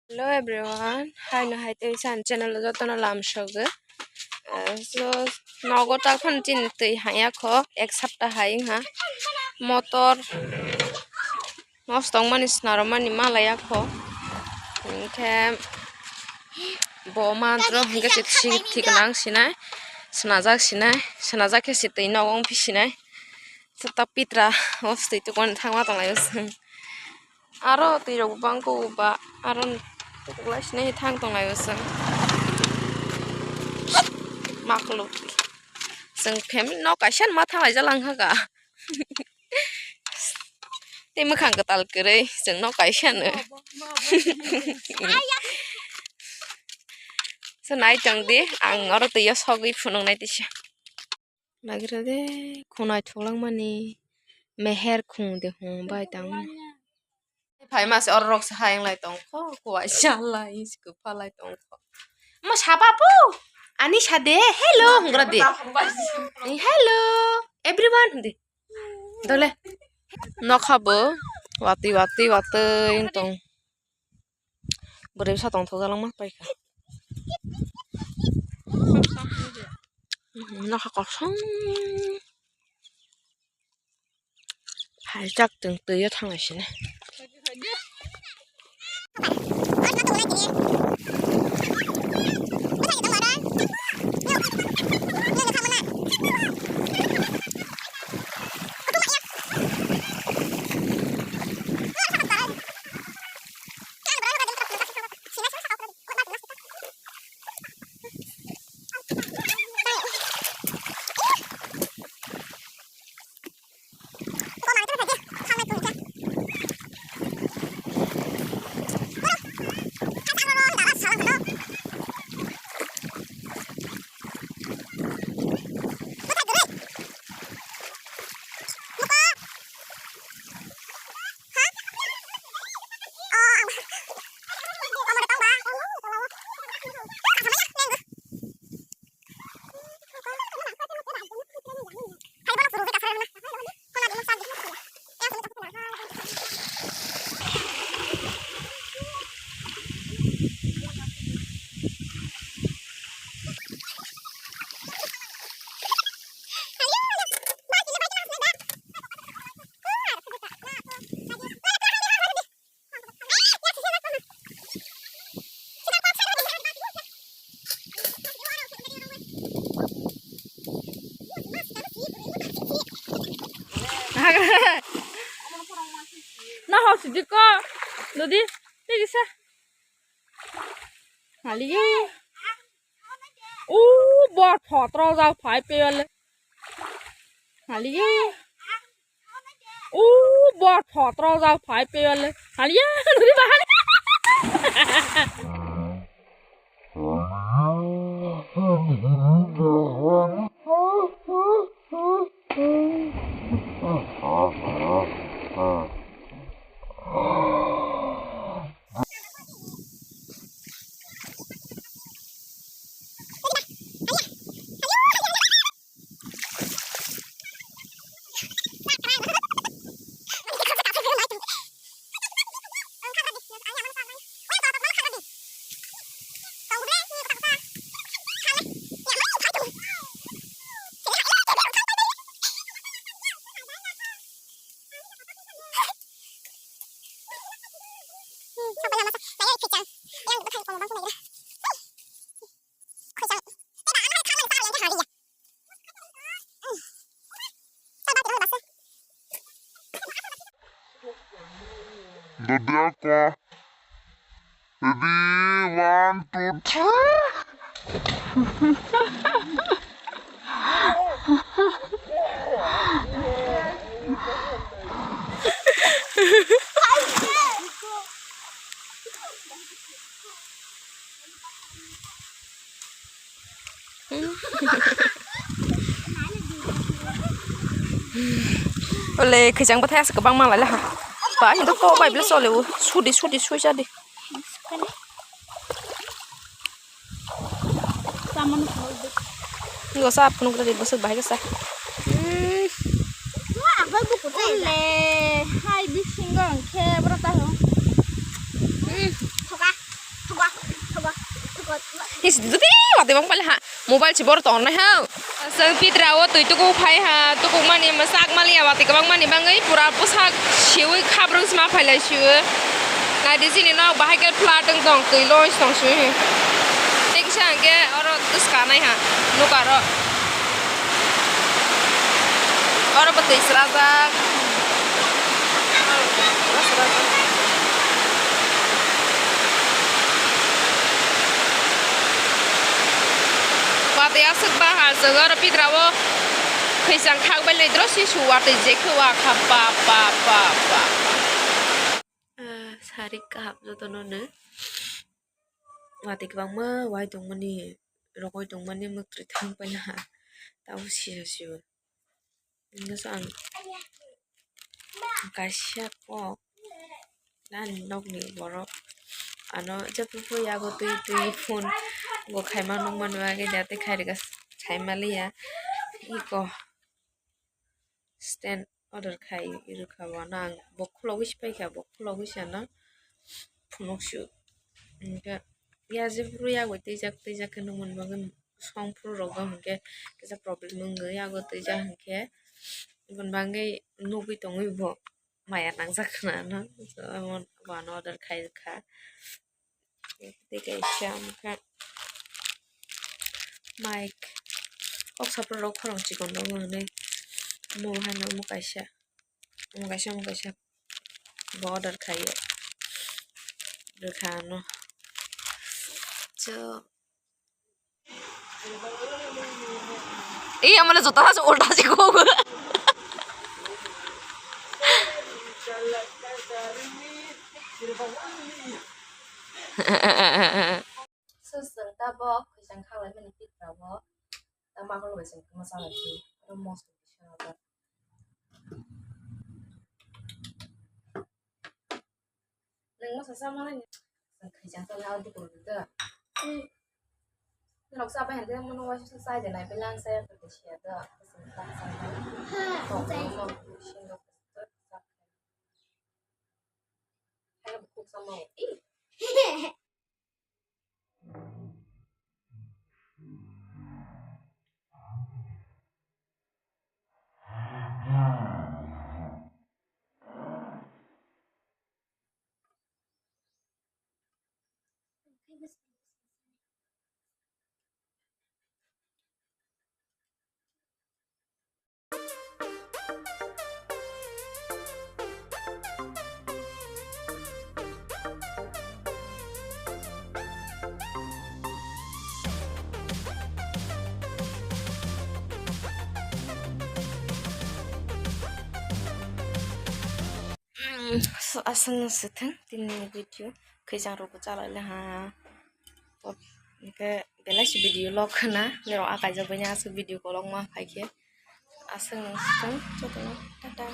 Hello everyone, hi no hai te san channel lo to na lam shoge. So nogo ta khon tin tei haya kho ek sapta haing ha. Motor nostong mani snaro mani malaya kho. Ke bo mantro hingga tik nang sinai. Snajak ke sitai nogong pisinai. Seta pitra ostoi to kon thangma tanglai usung. Aro tei rok bangko ba aron Kelas nih thang tong lai usang makhluk seng family no kasian ma thang lai jalang ha ga te ma khang ketal kere seng no kasian senai jang de ang aro te ya sogui phunung nai tisa lagira de khonai tholang mani meher khung de hong bai tang phai ma se orok sa hayang lai tong kho kwa shalai isku phalai tong kho ma sababu ani sade hello ngra de hello everyone de dole no khabo wati tong bore sa tong thojalang ma pai no kha kosong hai jak từng từ ya thang lai sine na ho si ko lodi tegisa hali u bo thotro ra phai pe le hali u bo thotro ra phai pe le hali lodi ba hali Dedeko. Ready, 1, 2, 3 Oleh kejang patah sekebang malah lah. Banyak tu kau baik belas oleh sudi jadi. Nggak usah penuh kita dibesut bahaya sah. Apa buku oleh hai bising gong ke berapa tahun? Coba Dede wate bang pala ha mobile si bor ton na ha sang pitra o tui tuku phai ha tuku mani masak mali wate kabang mani bangai pura posak siwi khabrung sma phai lai siwi ngai di sini no bahai ke plateng tong tui loi tong siwi tik sang ke oro tus ka nai ha nu ka ro oro betul serasa wate asuk bahar segar pitrawo khisang khak bai lai dro si su wate je khwa kha pa sari kahap jotono ne wate kabang ma wai tong mani rokoi tong mani mukri thang pa na tau si sang kasya ko nan nok ni boro ano japu ya go tui phone go khaima nong man wa ge jate khai ga khaima liya iko stand order khai iru khawa nang bokhulo wis pai kha bokhulo wis na phunok shu nga ya jepru ya go tei jak no mon bagam song pru roga hangke kesa problem nge ya go tei jak hangke bon bangai nubi tongui bo maya nang jakna no so amon one order khai kha tei kai sham kha mic ok sapro rok khorong chikon no ne mo hana mo kaisa bo order khai rekha no so iya mana jota has ulta sih kok susung ta bo khisang khang lai mani pit ra bo ta ma ko lo sing ma sa la chi ro mo su sha ba nang ma sa sa ma ni khisang ta la du ko da nọc sa ba hẳn thế mà nói cho sai để này bên lan xe phải để chia đó xong ta xong xong xong xin được hay là một cuộc xong rồi so asal seteng tin video khisang ro ko chala le ha ke bela si video log na lero akai jabanya su video ko long ma khai ke asal seteng chotono tata